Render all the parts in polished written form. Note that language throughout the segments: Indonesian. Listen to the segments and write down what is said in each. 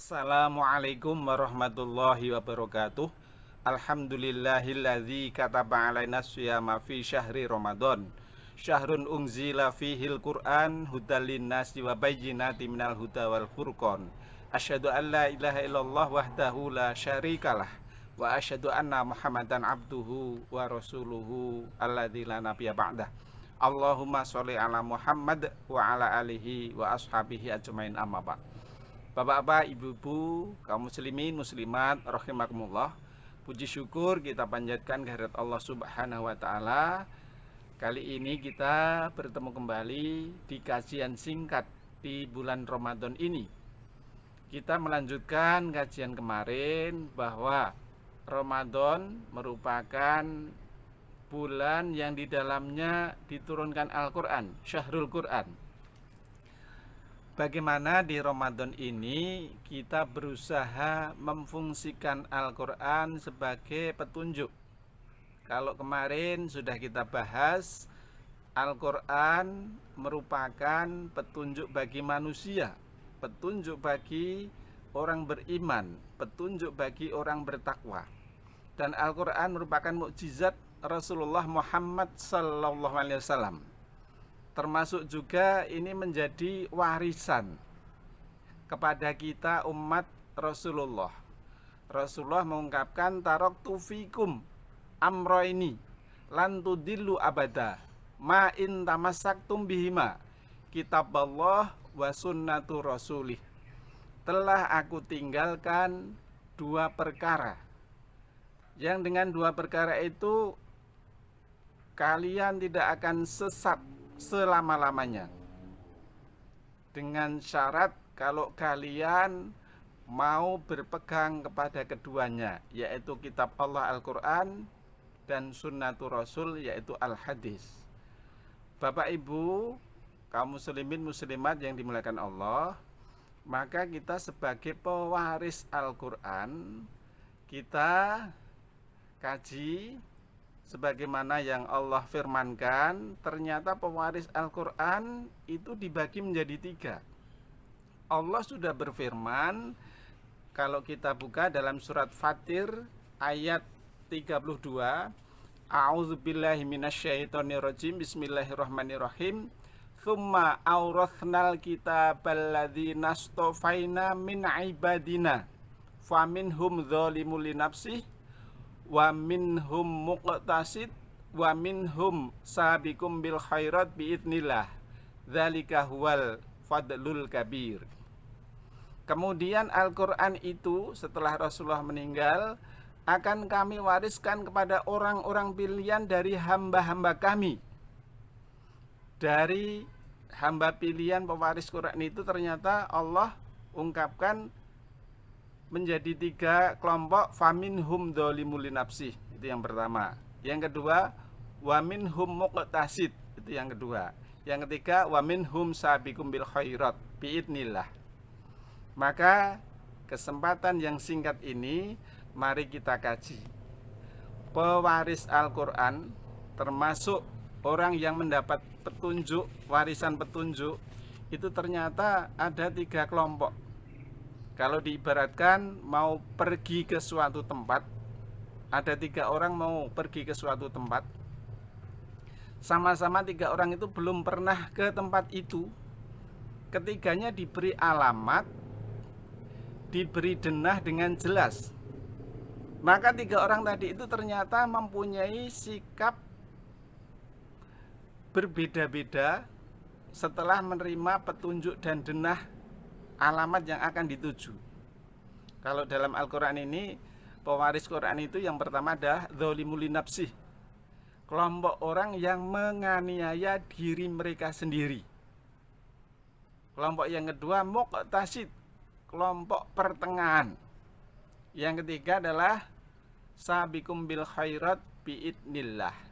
Assalamualaikum warahmatullahi wabarakatuh. Alhamdulillahilladzi kataba alaina syiyama fi syahri Ramadan. Syahrun unzila fihil Qur'an hudal linnasi wa bayyinatin minal huda wal furqan. Asyhadu an la ilaha illallah wahdahu la syarikalah wa asyhadu anna Muhammadan abduhu wa rasuluhu alladzi la nabiyya ba'dah. Allahumma sholli ala Muhammad wa ala alihi wa ashabihi ajmain amma ba'd. Bapak-bapak, ibu-ibu, kaum muslimin, muslimat, rahimakumullah. Puji syukur kita panjatkan kehadirat Allah Subhanahu wa taala. Kali ini kita bertemu kembali di kajian singkat di bulan Ramadan ini. Kita melanjutkan kajian kemarin bahwa Ramadan merupakan bulan yang di dalamnya diturunkan Al-Qur'an, Syahrul Qur'an. Bagaimana di Ramadan ini kita berusaha memfungsikan Al-Quran sebagai petunjuk. Kalau kemarin sudah kita bahas, Al-Quran merupakan petunjuk bagi manusia, petunjuk bagi orang beriman, petunjuk bagi orang bertakwa. Dan Al-Quran merupakan mukjizat Rasulullah Muhammad SAW. Termasuk juga ini menjadi warisan kepada kita umat Rasulullah. Rasulullah mengungkapkan taraktu fikum amroini lan tudillu abada ma in tamassaktum bihima kitaballah wa sunnatu rasulih. Telah aku tinggalkan dua perkara yang dengan dua perkara itu kalian tidak akan sesat selama-lamanya, dengan syarat kalau kalian mau berpegang kepada keduanya, yaitu kitab Allah Al-Quran dan sunnatul Rasul, yaitu Al-Hadis. Bapak Ibu, kaum muslimin muslimat yang dimuliakan Allah, maka kita sebagai pewaris Al-Quran, kita kaji sebagaimana yang Allah firmankan. Ternyata pewaris Al-Quran itu dibagi menjadi tiga. Allah sudah berfirman, kalau kita buka dalam surat Fatir ayat 32, A'udzubillahi minasyaitonirrajim, bismillahirrahmanirrahim. Tsumma aurathnal kitabal ladzina astofaina min ibadina faminhum dzalimun linafsihi wa minhum muqtasid wa minhum sabiqum bil khairat biidznillah dzalika huwal fadlul kabir. Kemudian Al-Quran itu setelah Rasulullah meninggal akan kami wariskan kepada orang-orang pilihan dari hamba-hamba kami. Dari hamba pilihan pewaris Quran itu ternyata Allah ungkapkan menjadi tiga kelompok. Faminhum dzalimul linafsih, itu yang pertama. Yang kedua, waminhum muqtasid, itu yang kedua. Yang ketiga, waminhum sabiqum bil khairat biidznillah. Maka kesempatan yang singkat ini mari kita kaji pewaris Al-Quran, termasuk orang yang mendapat petunjuk, warisan petunjuk itu ternyata ada tiga kelompok. Kalau diibaratkan mau pergi ke suatu tempat, ada tiga orang mau pergi ke suatu tempat, sama-sama tiga orang itu belum pernah ke tempat itu. Ketiganya diberi alamat, diberi denah dengan jelas. Maka tiga orang tadi itu ternyata mempunyai sikap berbeda-beda setelah menerima petunjuk dan denah alamat yang akan dituju. Kalau dalam Al-Quran ini, pewaris Quran itu yang pertama adalah dzalimul linafsih, kelompok orang yang menganiaya diri mereka sendiri. Kelompok yang kedua muqtasid, kelompok pertengahan. Yang ketiga adalah sabiqum bil khairat biidznillah,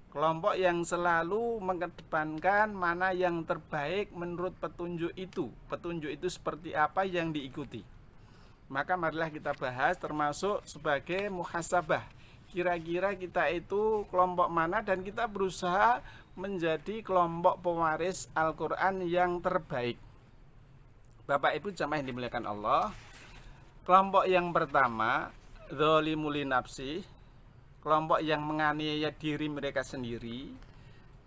kelompok yang selalu mengedepankan mana yang terbaik menurut petunjuk itu. Petunjuk itu seperti apa yang diikuti. Maka marilah kita bahas termasuk sebagai muhasabah. Kira-kira kita itu kelompok mana dan kita berusaha menjadi kelompok pewaris Al-Quran yang terbaik. Bapak Ibu jamaah yang dimuliakan Allah, Kelompok yang pertama, zalimul nafsi, kelompok yang menganiaya diri mereka sendiri.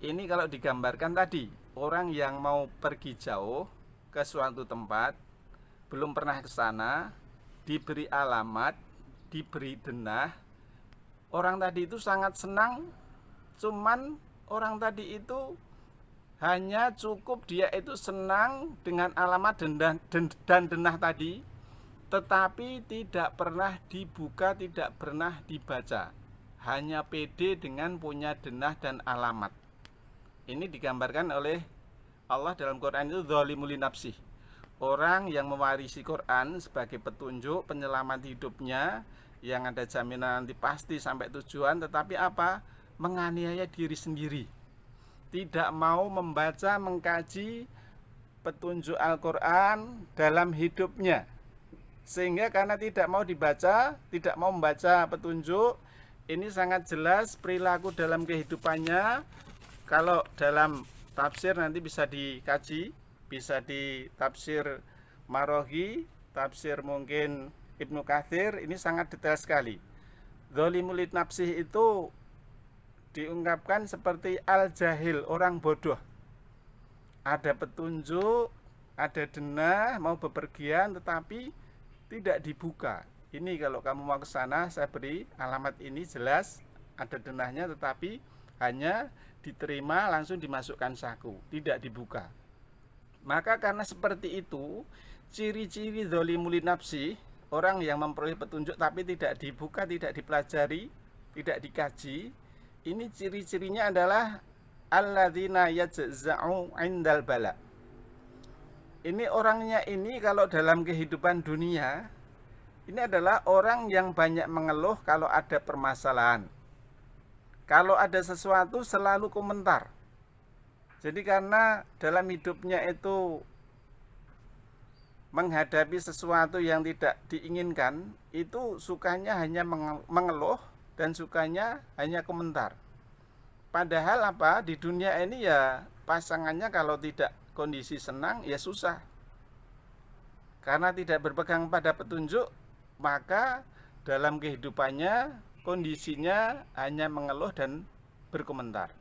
Ini kalau digambarkan tadi, orang yang mau pergi jauh ke suatu tempat, belum pernah ke sana, diberi alamat, diberi denah. Orang tadi itu sangat senang, cuman orang tadi itu hanya cukup dia itu senang dengan alamat dan denah tadi, tetapi tidak pernah dibuka, tidak pernah dibaca. Hanya pede dengan punya denah dan alamat. Ini digambarkan oleh Allah dalam Quran itu zalimul nafsi. Orang yang mewarisi Quran sebagai petunjuk penyelamat hidupnya, yang ada jaminan nanti pasti sampai tujuan, tetapi apa? Menganiaya diri sendiri. Tidak mau membaca, mengkaji petunjuk Al-Quran dalam hidupnya. Sehingga karena tidak mau dibaca, tidak mau membaca petunjuk, ini sangat jelas perilaku dalam kehidupannya. Kalau dalam tafsir nanti bisa dikaji, bisa di tafsir Marogi, tafsir mungkin Ibnu Katsir, ini sangat detail sekali. Zalimul nafsih itu diungkapkan seperti al-jahil, orang bodoh. Ada petunjuk, ada denah, mau bepergian tetapi tidak dibuka. Ini kalau kamu mau ke sana, saya beri alamat ini jelas, ada denahnya tetapi hanya diterima langsung dimasukkan saku, tidak dibuka. Maka karena seperti itu, ciri-ciri zalimul nafsi, orang yang memperoleh petunjuk tapi tidak dibuka, tidak dipelajari, tidak dikaji, ini ciri-cirinya adalah alladzina yajza'u 'indal bala. Ini orangnya ini kalau dalam kehidupan dunia, ini adalah orang yang banyak mengeluh kalau ada permasalahan. Kalau ada sesuatu selalu komentar. Jadi karena dalam hidupnya itu menghadapi sesuatu yang tidak diinginkan, itu sukanya hanya mengeluh dan sukanya hanya komentar. Padahal apa? Di dunia ini ya pasangannya kalau tidak kondisi senang ya susah. Karena tidak berpegang pada petunjuk, maka dalam kehidupannya kondisinya hanya mengeluh dan berkomentar.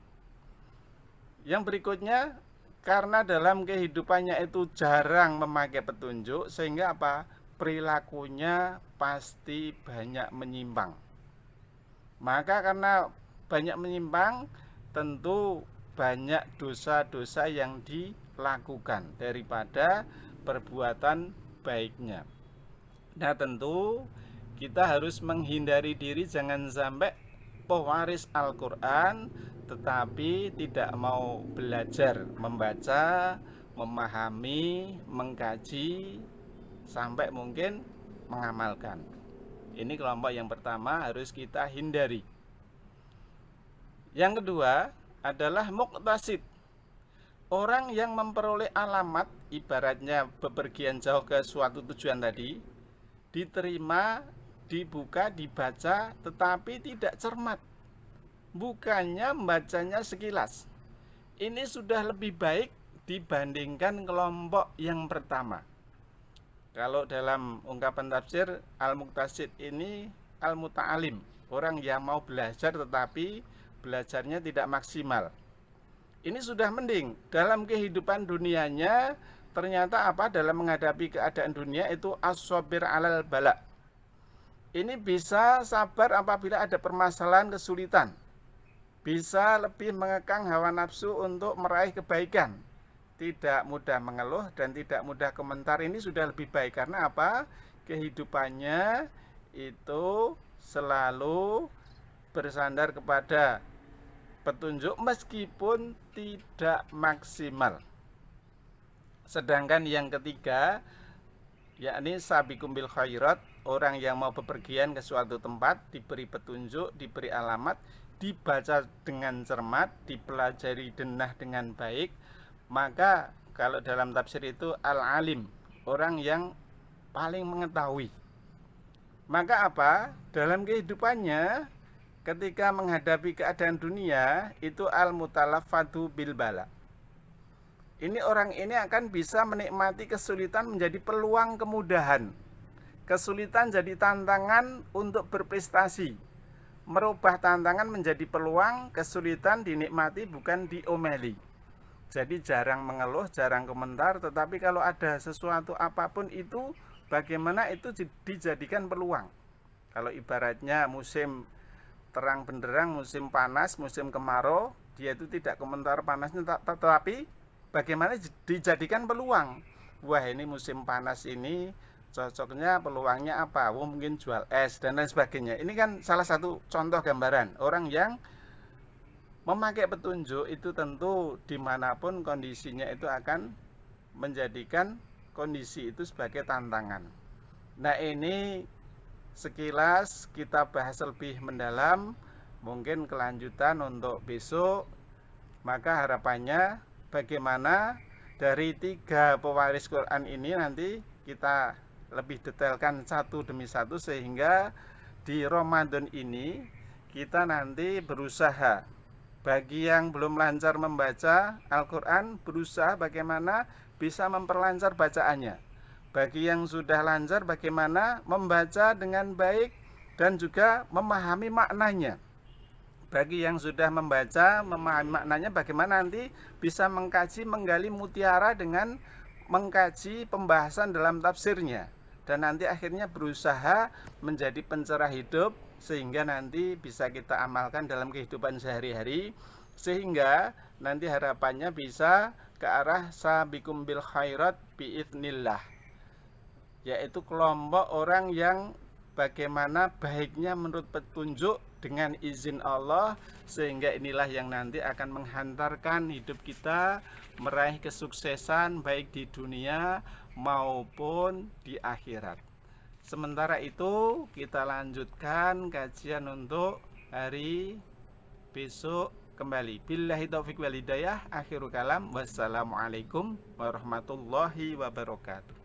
Yang berikutnya, karena dalam kehidupannya itu jarang memakai petunjuk, sehingga apa? Perilakunya pasti banyak menyimpang. Maka karena banyak menyimpang, tentu banyak dosa-dosa yang dilakukan daripada perbuatan baiknya. Nah tentu kita harus menghindari diri jangan sampai pewaris Al-Quran tetapi tidak mau belajar membaca, memahami, mengkaji sampai mungkin mengamalkan. Ini kelompok yang pertama harus kita hindari. Yang kedua adalah muqtasid. Orang yang memperoleh alamat, ibaratnya bepergian jauh ke suatu tujuan tadi, diterima, dibuka, dibaca, tetapi tidak cermat. Bukannya membacanya sekilas. Ini sudah lebih baik dibandingkan kelompok yang pertama. Kalau dalam ungkapan tafsir, al-muqtasid ini al-muta'alim, orang yang mau belajar tetapi belajarnya tidak maksimal. Ini sudah mending. Dalam kehidupan dunianya ternyata apa? Dalam menghadapi keadaan dunia itu as-sabir alal bala. Ini bisa sabar apabila ada permasalahan, kesulitan. Bisa lebih mengekang hawa nafsu untuk meraih kebaikan. Tidak mudah mengeluh dan tidak mudah komentar. Ini sudah lebih baik karena apa? Kehidupannya itu selalu bersandar kepada petunjuk meskipun tidak maksimal. Sedangkan yang ketiga, yakni sabiqum bil khairat, orang yang mau bepergian ke suatu tempat, diberi petunjuk, diberi alamat, dibaca dengan cermat, dipelajari denah dengan baik, maka kalau dalam tafsir itu al-alim, orang yang paling mengetahui. Maka apa? Dalam kehidupannya ketika menghadapi keadaan dunia itu al-mutalaffatu bil bala. Ini orang ini akan bisa menikmati kesulitan menjadi peluang kemudahan. kesulitan jadi tantangan untuk berprestasi. Merubah tantangan menjadi peluang, kesulitan dinikmati bukan diomeli. Jadi jarang mengeluh, jarang komentar, tetapi kalau ada sesuatu apapun itu, bagaimana itu dijadikan peluang. Kalau ibaratnya musim terang benderang, musim panas, musim kemarau, dia itu tidak komentar panasnya, tetapi bagaimana dijadikan peluang. Wah, ini musim panas ini cocoknya peluangnya apa? Mungkin jual es dan lain sebagainya. Ini kan salah satu contoh gambaran orang yang memakai petunjuk itu tentu dimanapun kondisinya itu akan menjadikan kondisi itu sebagai tantangan. Nah, ini sekilas kita bahas lebih mendalam, mungkin kelanjutan untuk besok. Maka harapannya bagaimana dari 3 pewaris Quran ini nanti kita lebih detailkan satu demi satu, sehingga di Ramadan ini kita nanti berusaha, bagi yang belum lancar membaca Al-Quran, berusaha bagaimana bisa memperlancar bacaannya. Bagi yang sudah lancar, bagaimana membaca dengan baik dan juga memahami maknanya. Bagi yang sudah membaca, memahami maknanya, bagaimana nanti bisa mengkaji, menggali mutiara dengan mengkaji pembahasan dalam tafsirnya. Dan nanti akhirnya berusaha menjadi pencerah hidup, sehingga nanti bisa kita amalkan dalam kehidupan sehari-hari, sehingga nanti harapannya bisa ke arah sabiqum bil khairat biiznillah, yaitu kelompok orang yang bagaimana baiknya menurut petunjuk dengan izin Allah, sehingga inilah yang nanti akan menghantarkan hidup kita meraih kesuksesan baik di dunia maupun di akhirat. Sementara itu kita lanjutkan kajian untuk hari besok kembali. Billahi taufiq wal hidayah. Akhirul kalam. Wassalamualaikum warahmatullahi wabarakatuh.